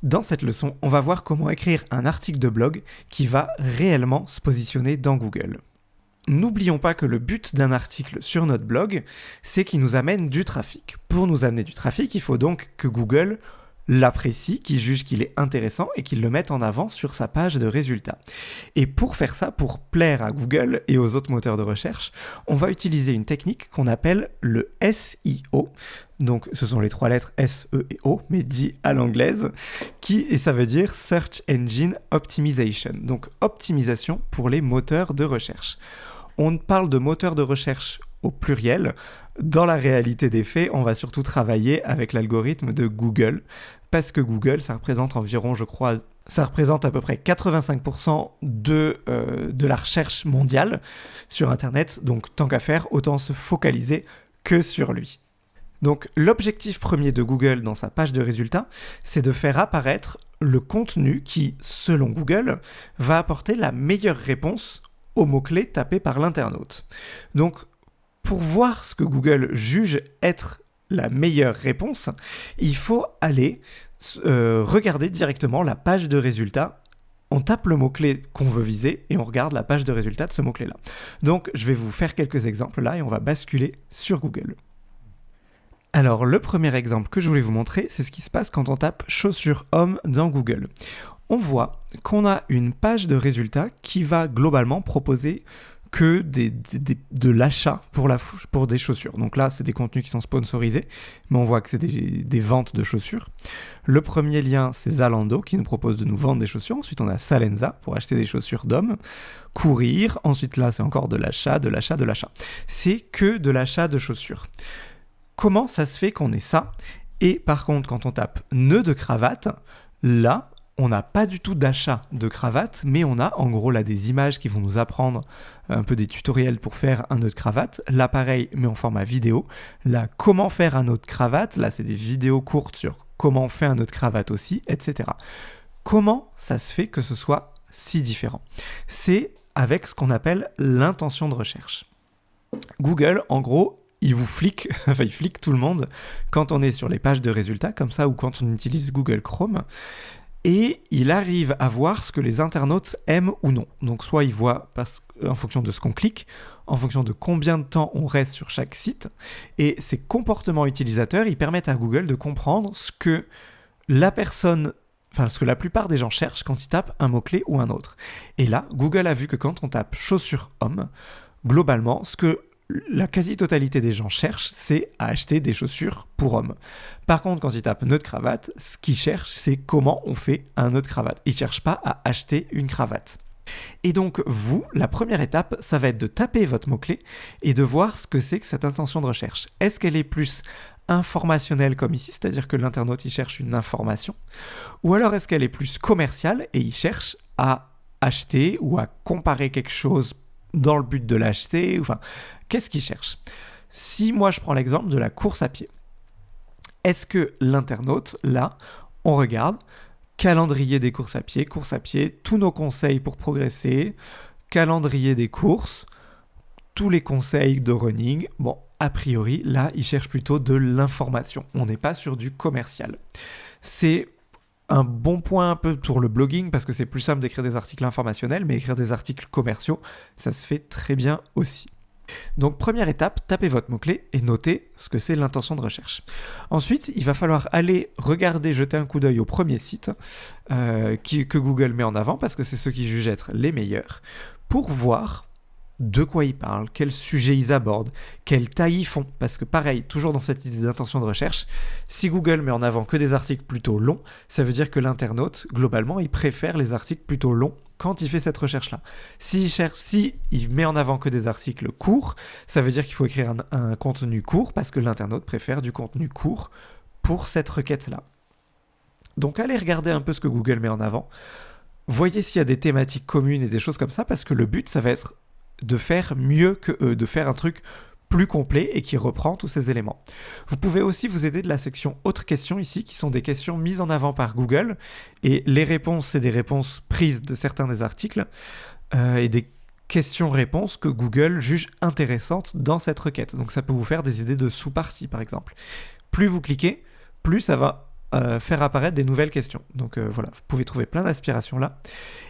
Dans cette leçon, on va voir comment écrire un article de blog qui va réellement se positionner dans Google. N'oublions pas que le but d'un article sur notre blog, c'est qu'il nous amène du trafic. Pour nous amener du trafic, il faut donc que Google l'apprécie, qu'il juge qu'il est intéressant et qu'il le mette en avant sur sa page de résultats. Et pour faire ça, pour plaire à Google et aux autres moteurs de recherche, on va utiliser une technique qu'on appelle le SEO. Donc ce sont les trois lettres S, E et O, mais dit à l'anglaise, et ça veut dire Search Engine Optimization, donc optimisation pour les moteurs de recherche. On parle de moteurs de recherche au pluriel. Dans la réalité des faits, on va surtout travailler avec l'algorithme de Google, parce que Google, ça représente environ, ça représente à peu près 85% de la recherche mondiale sur Internet. Donc tant qu'à faire, autant se focaliser que sur lui. Donc l'objectif premier de Google dans sa page de résultats, c'est de faire apparaître le contenu qui, selon Google, va apporter la meilleure réponse aux mots-clés tapés par l'internaute. Donc pour voir ce que Google juge être la meilleure réponse, il faut aller regarder directement la page de résultats. On tape le mot-clé qu'on veut viser et on regarde la page de résultats de ce mot-clé-là. Donc je vais vous faire quelques exemples là et on va basculer sur Google. Alors le premier exemple que je voulais vous montrer, c'est ce qui se passe quand on tape chaussures hommes dans Google. On voit qu'on a une page de résultats qui va globalement proposer que de l'achat pour des chaussures. Donc là, c'est des contenus qui sont sponsorisés, mais on voit que c'est des ventes de chaussures. Le premier lien, c'est Zalando qui nous propose de nous vendre des chaussures. Ensuite, on a Salenza pour acheter des chaussures d'hommes. Courir. Ensuite, là, c'est encore de l'achat. C'est que de l'achat de chaussures. Comment ça se fait qu'on ait ça ? Et par contre, quand on tape nœud de cravate, là, on n'a pas du tout d'achat de cravate, mais on a en gros là des images qui vont nous apprendre un peu des tutoriels pour faire un nœud de cravate. Là pareil, mais en format vidéo. Là, comment faire un nœud de cravate. Là, c'est des vidéos courtes sur comment on fait un nœud de cravate aussi, etc. Comment ça se fait que ce soit si différent ? C'est avec ce qu'on appelle l'intention de recherche. Google, en gros, il flique tout le monde quand on est sur les pages de résultats comme ça ou quand on utilise Google Chrome. Et il arrive à voir ce que les internautes aiment ou non. Donc soit il voit en fonction de ce qu'on clique, en fonction de combien de temps on reste sur chaque site, et ces comportements utilisateurs, ils permettent à Google de comprendre ce que la plupart des gens cherchent quand ils tapent un mot-clé ou un autre. Et là, Google a vu que quand on tape chaussures hommes, globalement, ce que la quasi-totalité des gens cherchent, c'est à acheter des chaussures pour hommes. Par contre, quand ils tapent nœud de cravate, ce qu'ils cherchent, c'est comment on fait un nœud de cravate. Ils ne cherchent pas à acheter une cravate. Et donc, la première étape, ça va être de taper votre mot-clé et de voir ce que c'est que cette intention de recherche. Est-ce qu'elle est plus informationnelle comme ici, c'est-à-dire que l'internaute, il cherche une information, ou alors est-ce qu'elle est plus commerciale et il cherche à acheter ou à comparer quelque chose dans le but de l'acheter, qu'est-ce qu'il cherche ? Si moi je prends l'exemple de la course à pied, est-ce que l'internaute, là, on regarde calendrier des courses à pied, tous nos conseils pour progresser, calendrier des courses, tous les conseils de running, bon, a priori, là, il cherche plutôt de l'information. On n'est pas sur du commercial. C'est un bon point un peu pour le blogging parce que c'est plus simple d'écrire des articles informationnels, mais écrire des articles commerciaux, ça se fait très bien aussi. Donc première étape, tapez votre mot-clé et notez ce que c'est l'intention de recherche. Ensuite, il va falloir aller regarder, jeter un coup d'œil au premier site que Google met en avant parce que c'est ceux qui jugent être les meilleurs pour voir de quoi ils parlent, quel sujet ils abordent, quelle taille ils font. Parce que pareil, toujours dans cette idée d'intention de recherche, si Google met en avant que des articles plutôt longs, ça veut dire que l'internaute, globalement, il préfère les articles plutôt longs quand il fait cette recherche-là. Si il met en avant que des articles courts, ça veut dire qu'il faut écrire un contenu court parce que l'internaute préfère du contenu court pour cette requête-là. Donc allez regarder un peu ce que Google met en avant. Voyez s'il y a des thématiques communes et des choses comme ça parce que le but, ça va être de faire mieux que eux, de faire un truc plus complet et qui reprend tous ces éléments. Vous pouvez aussi vous aider de la section autres questions ici, qui sont des questions mises en avant par Google, et les réponses, c'est des réponses prises de certains des articles, et des questions-réponses que Google juge intéressantes dans cette requête. Donc ça peut vous faire des idées de sous-parties, par exemple. Plus vous cliquez, plus ça va faire apparaître des nouvelles questions. Donc voilà, vous pouvez trouver plein d'inspiration là.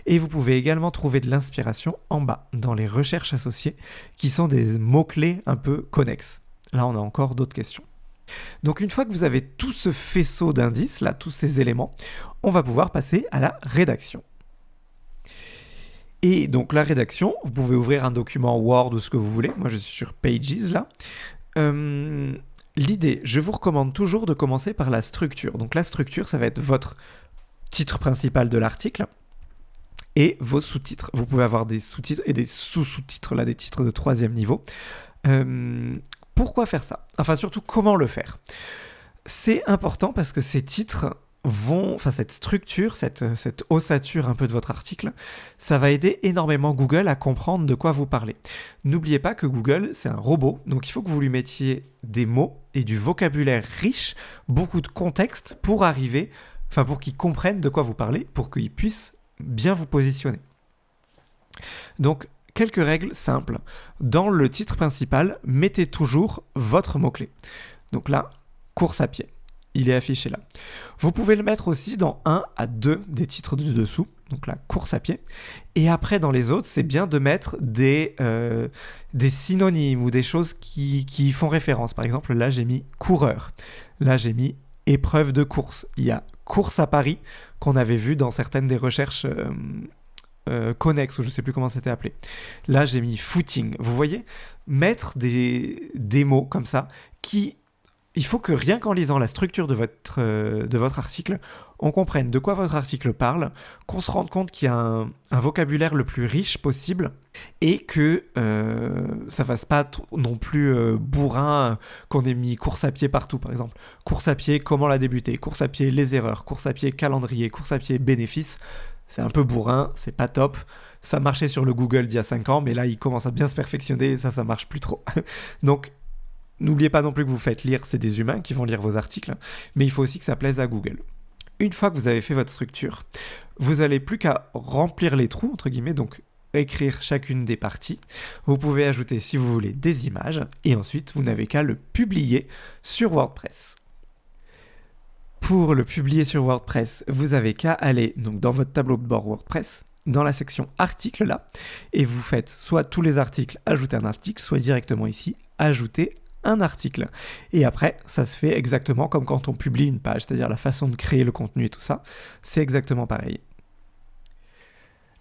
Et vous pouvez également trouver de l'inspiration en bas, dans les recherches associées, qui sont des mots-clés un peu connexes. Là, on a encore d'autres questions. Donc une fois que vous avez tout ce faisceau d'indices, là, tous ces éléments, on va pouvoir passer à la rédaction. Et donc la rédaction, vous pouvez ouvrir un document Word ou ce que vous voulez. Moi, je suis sur Pages là. L'idée, je vous recommande toujours de commencer par la structure. Donc la structure, ça va être votre titre principal de l'article et vos sous-titres. Vous pouvez avoir des sous-titres et des sous-sous-titres, là, des titres de 3e niveau. Pourquoi faire ça ? Enfin, surtout, comment le faire ? C'est important parce que ces titres cette structure, cette ossature un peu de votre article, ça va aider énormément Google à comprendre de quoi vous parlez. N'oubliez pas que Google, c'est un robot, donc il faut que vous lui mettiez des mots et du vocabulaire riche, beaucoup de contexte pour qu'il comprenne de quoi vous parlez, pour qu'il puisse bien vous positionner. Donc, quelques règles simples. Dans le titre principal, mettez toujours votre mot-clé. Donc là, course à pied. Il est affiché là. Vous pouvez le mettre aussi dans 1 à 2 des titres du dessous, donc la course à pied. Et après, dans les autres, c'est bien de mettre des synonymes ou des choses qui font référence. Par exemple, là, j'ai mis coureur. Là, j'ai mis épreuve de course. Il y a course à Paris qu'on avait vu dans certaines des recherches connexes, ou je ne sais plus comment c'était appelé. Là, j'ai mis footing. Vous voyez, mettre des mots comme ça qui... Il faut que rien qu'en lisant la structure de votre article, on comprenne de quoi votre article parle, qu'on se rende compte qu'il y a un vocabulaire le plus riche possible et que ça fasse pas non plus bourrin qu'on ait mis course à pied partout, par exemple. Course à pied, comment la débuter ? Course à pied, les erreurs. Course à pied, calendrier. Course à pied, bénéfices. C'est un peu bourrin, c'est pas top. Ça marchait sur le Google d'il y a 5 ans, mais là, il commence à bien se perfectionner et ça marche plus trop. Donc, n'oubliez pas non plus que vous faites lire, c'est des humains qui vont lire vos articles, mais il faut aussi que ça plaise à Google. Une fois que vous avez fait votre structure, vous n'avez plus qu'à remplir les trous, entre guillemets, donc écrire chacune des parties. Vous pouvez ajouter, si vous voulez, des images, et ensuite, vous n'avez qu'à le publier sur WordPress. Pour le publier sur WordPress, vous avez qu'à aller donc, dans votre tableau de bord WordPress, dans la section articles là, et vous faites soit tous les articles, ajouter un article, soit directement ici, ajouter un article. Et après, ça se fait exactement comme quand on publie une page, c'est-à-dire la façon de créer le contenu et tout ça, c'est exactement pareil.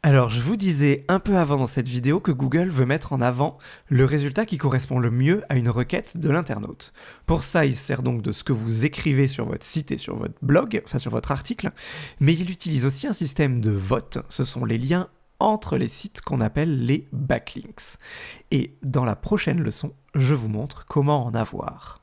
Alors, je vous disais un peu avant dans cette vidéo que Google veut mettre en avant le résultat qui correspond le mieux à une requête de l'internaute. Pour ça, il se sert donc de ce que vous écrivez sur votre site et sur votre blog, enfin sur votre article, mais il utilise aussi un système de vote. Ce sont les liens entre les sites qu'on appelle les backlinks. Et dans la prochaine leçon, je vous montre comment en avoir.